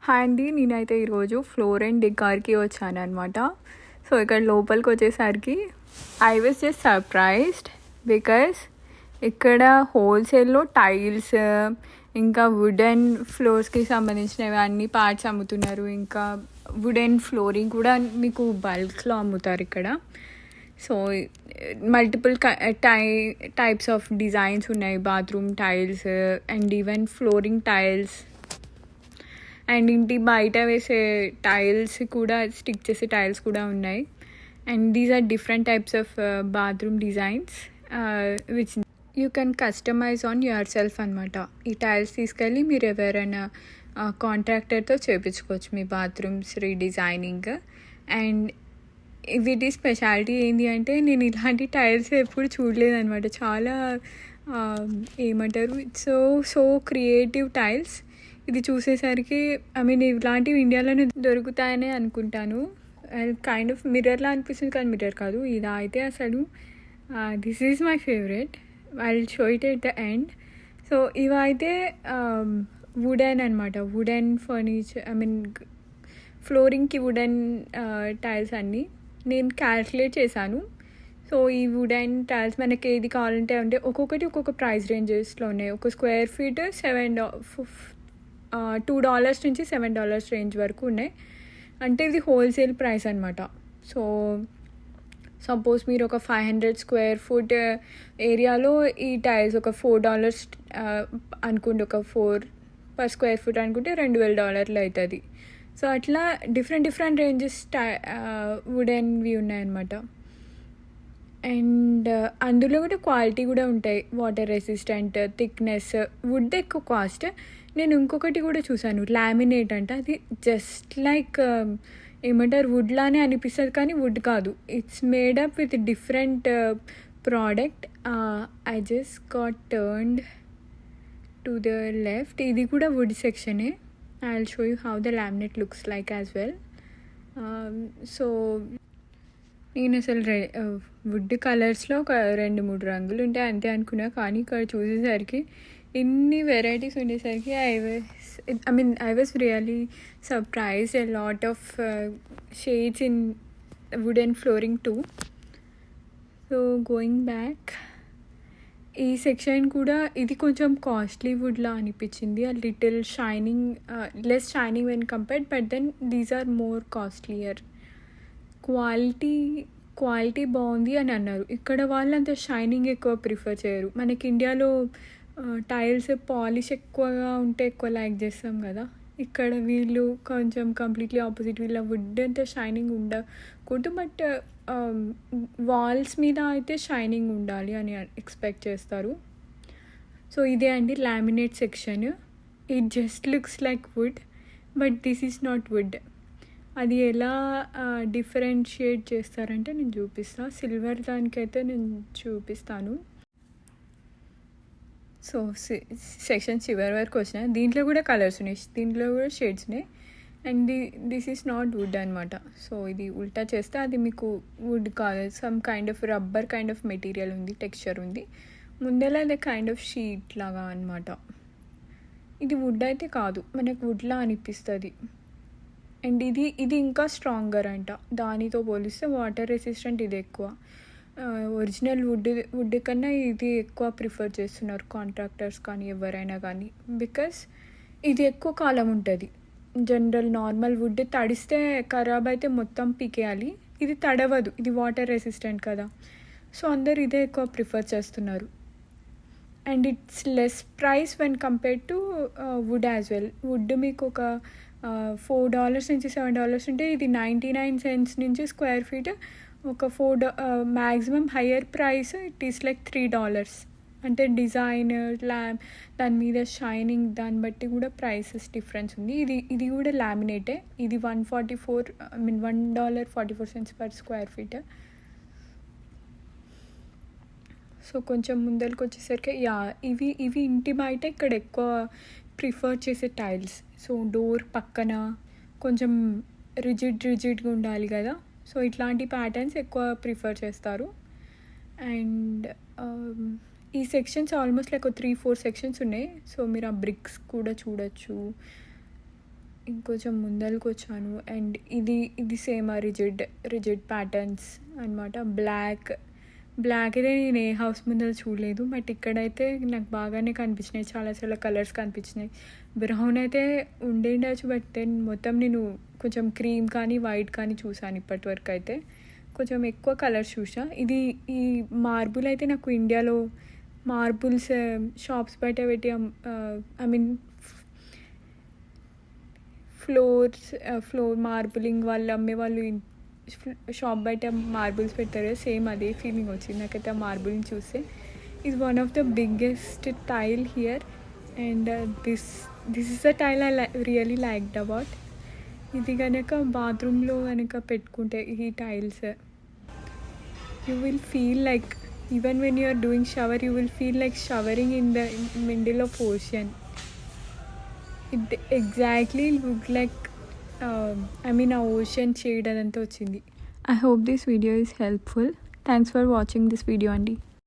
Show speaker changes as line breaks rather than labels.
Hi అండి. నేనైతే ఈరోజు ఫ్లోర్ అండ్ డెకార్కి వచ్చాననమాట. సో ఇక్కడ లోపలికి వచ్చేసరికి I was just surprised because ఇక్కడ హోల్సేల్లో టైల్స్, ఇంకా వుడెన్ ఫ్లోర్స్కి సంబంధించినవి అన్ని పార్ట్స్ అమ్ముతున్నారు. ఇంకా వుడెన్ ఫ్లోరింగ్ కూడా మీకు బల్క్స్లో అమ్ముతారు ఇక్కడ. So multiple types of designs ఉన్నాయి. Bathroom tiles and even flooring tiles and ఇంటి బయట వేసే టైల్స్ కూడా, స్టిక్ చేసే టైల్స్ కూడా ఉన్నాయి. And these are different types of bathroom designs which you can customize on your self అనమాట. ఈ టైల్స్ తీసుకెళ్ళి మీరు ఎవరైనా కాంట్రాక్టర్తో చేయించుకోవచ్చు మీ బాత్రూమ్స్ రీడిజైనింగ్. అండ్ వీటి స్పెషాలిటీ ఏంటి అంటే, నేను ఇలాంటి టైల్స్ ఎప్పుడు చూడలేదన్నమాట. చాలా ఏమంటారు, ఇట్స్ సో క్రియేటివ్ టైల్స్. ఇది చూసేసరికి ఇలాంటివి ఇండియాలోనే దొరుకుతాయనే అనుకుంటాను. కైండ్ ఆఫ్ మిర్రర్లా అనిపిస్తుంది, కానీ మిర్రర్ కాదు. ఇలా అయితే అసలు this is my favourite. I will show it at the end. So ఇవైతే వుడెన్ అనమాట. వుడెన్ ఫర్నిచర్, ఫ్లోరింగ్కి వుడెన్ టైల్స్ అన్నీ నేను క్యాల్కులేట్ చేశాను. సో ఈ వుడెన్ టైల్స్ మనకి ఏది కావాలంటే అంటే ఒక్కొక్కటి ఒక్కొక్క ప్రైస్ రేంజెస్లో ఉన్నాయి. ఒక స్క్వేర్ ఫీట్ $2 నుంచి $7 రేంజ్ వరకు ఉన్నాయి. అంటే ఇది హోల్సేల్ ప్రైస్ అనమాట. సో సపోజ్ మీరు ఒక 500 స్క్వేర్ ఫుట్ ఏరియాలో ఈ టైల్స్ ఒక $4 అనుకుంటే, ఒక 4 per స్క్వేర్ ఫుట్ అనుకుంటే $2,000 అవుతుంది. సో అట్లా డిఫరెంట్ రేంజెస్ వుడెన్వి ఉన్నాయన్నమాట. అండ్ అందులో కూడా క్వాలిటీ కూడా ఉంటాయి. Water resistant, thickness. వుడ్ ఎక్కువ కాస్ట్. నేను ఇంకొకటి కూడా చూసాను, లామినేట్ అంట. అది జస్ట్ లైక్ ఏమంటారు, వుడ్ లానే అనిపిస్తుంది, కానీ వుడ్ కాదు. It's made up with different product. I just got turned to the left. ఇది కూడా వుడ్ సెక్షనే. I will show you how the laminate looks like as well. So నేను అసలు వుడ్ కలర్స్లో ఒక 2-3 రంగులు ఉంటాయి అంతే అనుకున్నా, కానీ ఇక్కడ చూసేసరికి ఇన్ని వెరైటీస్ ఉండేసరికి I was really surprised. A lot of shades in wooden flooring too. So going back, ఈ సెక్షన్ కూడా ఇది కొంచెం కాస్ట్లీ వుడ్లా అనిపించింది. A little shining, less shining when compared, but then these are more costlier. Quality బాగుంది అని అన్నారు. ఇక్కడ వాళ్ళు అంత షైనింగ్ ఎక్కువ ప్రిఫర్ చేయరు. మనకి ఇండియాలో టైల్స్ పాలిష్ ఎక్కువగా ఉంటే ఎక్కువ లైక్ చేస్తాం కదా. ఇక్కడ వీళ్ళు కొంచెం కంప్లీట్లీ ఆపోజిట్. వీళ్ళ వుడ్ అంత షైనింగ్ ఉండకూడదు, బట్ వాల్స్ మీద అయితే షైనింగ్ ఉండాలి అని ఎక్స్పెక్ట్ చేస్తారు. సో ఇదే అండి laminate section. It just looks like wood, but this is not wood. అది ఎలా డిఫరెన్షియేట్ చేస్తారంటే నేను చూపిస్తాను. సిల్వర్ దానికైతే నేను చూపిస్తాను. సో సెక్షన్ చివరి వరకు వచ్చిన. దీంట్లో కూడా కలర్స్ ఉన్నాయి, దీంట్లో కూడా షేడ్స్ ఉన్నాయి. And this is not wood అనమాట. సో ఇది ఉల్టా చేస్తే అది మీకు వుడ్ కాదు, some kind of rubber kind of material ఉంది, టెక్స్చర్ ఉంది. ముందర అది కైండ్ ఆఫ్ షీట్ లాగా అనమాట. ఇది వుడ్ అయితే కాదు, మనకు వుడ్లా అనిపిస్తుంది. అండ్ ఇది ఇంకా స్ట్రాంగర్ అంట. దానితో పోలిస్తే వాటర్ రెసిస్టెంట్ ఇది ఎక్కువ. ఒరిజినల్ వుడ్ కన్నా ఇది ఎక్కువ ప్రిఫర్ చేస్తున్నారు కాంట్రాక్టర్స్ కానీ ఎవరైనా కానీ, బికాస్ ఇది ఎక్కువ కాలం ఉంటుంది. జనరల్ నార్మల్ వుడ్ తడిస్తే ఖరాబ్ అయితే మొత్తం పీకేయాలి. ఇది తడవదు, ఇది వాటర్ రెసిస్టెంట్ కదా. సో అందరు ఇదే ఎక్కువ ప్రిఫర్ చేస్తున్నారు. And it's less price when compared to wood as well. Wood మీకు ఒక $4 నుంచి $7 ఉంటే, ఇది 99 cents నుంచి స్క్వేర్ ఫీట్ ఒక maximum higher price it is like $3. అంటే డిజైన్, దాని మీద షైనింగ్ దాన్ని బట్టి కూడా ప్రైసెస్ డిఫరెన్స్ ఉంది. ఇది కూడా లామినేటే. ఇది $1.44 per స్క్వేర్ ఫీట్. సో కొంచెం ముందరికి వచ్చేసరికి ఇవి ఇంటి బయట ఇక్కడ ఎక్కువ ప్రిఫర్ చేసే టైల్స్. సో డోర్ పక్కన కొంచెం రిజిడ్గా ఉండాలి కదా. సో ఇట్లాంటి ప్యాటర్న్స్ ఎక్కువ ప్రిఫర్ చేస్తారు. అండ్ ఈ సెక్షన్స్ ఆల్మోస్ట్ లైక్ 3-4 సెక్షన్స్ ఉన్నాయి. సో మీరు ఆ బ్రిక్స్ కూడా చూడొచ్చు. ఇంకొంచెం ముందరికి వచ్చాను. అండ్ ఇది సేమ్ రిజిడ్ ప్యాటర్న్స్ అనమాట. బ్లాక్ అయితే నేను ఏ హౌస్ ముందర చూడలేదు, బట్ ఇక్కడైతే నాకు బాగానే కనిపించినాయి. చాలా కలర్స్ కనిపించినాయి. బ్రౌన్ అయితే ఉండేఉండచ్చు, బట్ దెన్ మొత్తం నేను కొంచెం క్రీమ్ కానీ వైట్ కానీ చూసాను. ఇప్పటి వరకు అయితే కొంచెం ఎక్కువ కలర్స్ చూసా. ఈ మార్బుల్ అయితే నాకు ఇండియాలో మార్బుల్స్ షాప్స్ బయట పెట్టి ఐ మీన్ ఫ్లోర్ మార్బులింగ్ వాళ్ళు అమ్మేవాళ్ళు షాప్ బయట మార్బుల్స్ పెట్టారు, సేమ్ అదే ఫీలింగ్ వచ్చింది నాకైతే ఆ మార్బుల్ని చూస్తే. Is one of the biggest tile here. And this is the tile I really liked about. ఇది కనుక బాత్రూంలో కనుక పెట్టుకుంటే ఈ tiles, you will feel like even when you are doing shower, you will feel like showering in the middle of ocean. It exactly look like I mean a ocean shade అదంతా వచ్చింది. I hope this video is helpful. Thanks for watching this video, Andy.